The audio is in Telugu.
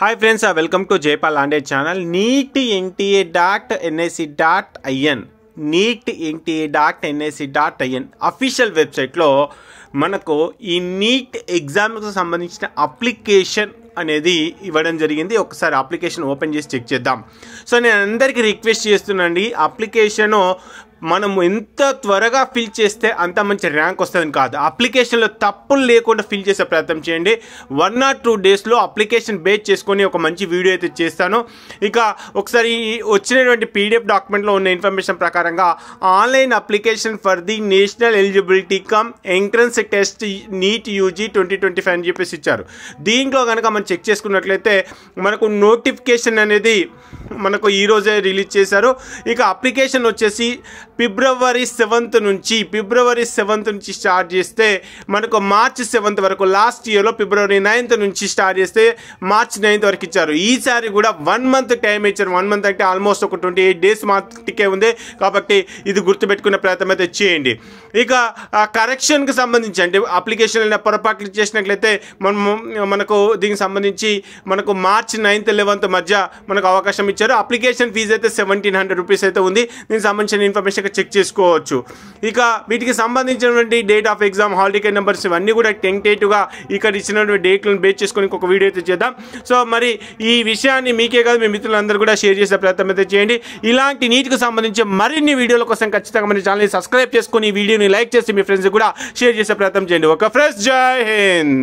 Hi friends, welcome to Jaypal Lande channel. neetnta.nic.in neetnta.nic.in official వెబ్సైట్లో మనకు ఈ నీట్ ఎగ్జామ్కి సంబంధించిన అప్లికేషన్ అనేది ఇవ్వడం జరిగింది. ఒకసారి అప్లికేషన్ ఓపెన్ చేసి చెక్ చేద్దాం. సో నేను అందరికీ రిక్వెస్ట్ చేస్తున్నానండి, అప్లికేషను మనం ఎంత త్వరగా ఫిల్ చేస్తే అంత మంచి ర్యాంక్ వస్తుందని కాదు, అప్లికేషన్లో తప్పులు లేకుండా ఫిల్ చేసే ప్రయత్నం చేయండి. 1 or 2 డేస్లో అప్లికేషన్ బేస్ చేసుకొని ఒక మంచి వీడియో అయితే చేస్తాను. ఇక ఒకసారి వచ్చినటువంటి పీడిఎఫ్ డాక్యుమెంట్లో ఉన్న ఇన్ఫర్మేషన్ ప్రకారంగా online application for the national eligibility cum entrance test NEET UG 2025 అని చెప్పేసి ఇచ్చారు. దీంట్లో కనుక మనం చెక్ చేసుకున్నట్లయితే మనకు నోటిఫికేషన్ అనేది మనకు ఈరోజే రిలీజ్ చేశారు. ఇక అప్లికేషన్ వచ్చేసి ఫిబ్రవరి 7th నుంచి స్టార్ట్ చేస్తే మనకు మార్చ్ 7th వరకు, లాస్ట్ ఇయర్లో ఫిబ్రవరి 9th నుంచి స్టార్ట్ చేస్తే మార్చ్ 9th వరకు ఇచ్చారు. ఈసారి కూడా 1 month టైం ఇచ్చారు. 1 month అంటే ఆల్మోస్ట్ ఒక 28 days మాత్రమే ఉంది. కాబట్టి ఇది గుర్తుపెట్టుకునే ప్రయత్నం అయితే చేయండి. ఇక కరెక్షన్కి సంబంధించి అంటే అప్లికేషన్ పొరపాట్లు చేసినట్లయితే మనకు దీనికి సంబంధించి మనకు మార్చ్ 9th 11th మధ్య మనకు అవకాశం ఇచ్చారు. అప్లికేషన్ ఫీజు అయితే 1700 రూపీస్ అయితే ఉంది. దీనికి సంబంధించిన ఇన్ఫర్మేషన్ చెక్ చేసుకోవచ్చు. ఇక వీటికి సంబంధించినటువంటి date of exam, hall ticket numbers ఇవన్నీ కూడా టెంటేటివ్గా ఇక్కడ ఇచ్చినటువంటి డేట్లను బేస్ చేసుకొని ఒక వీడియో అయితే చేద్దాం. సో మరి ఈ విషయాన్ని మీకే కాదు మీ మిత్రులందరూ కూడా షేర్ చేసే ప్రయత్నం అయితే చేయండి. ఇలాంటి నీటికి సంబంధించి మరిన్ని వీడియోల కోసం ఖచ్చితంగా మన ఛానల్ని సబ్స్క్రైబ్ చేసుకొని ఈ వీడియోని లైక్ చేసి మీ ఫ్రెండ్స్ కూడా షేర్ చేసే ప్రయత్నం చేయండి. ఒక ఫ్రెండ్స్, జై హింద్.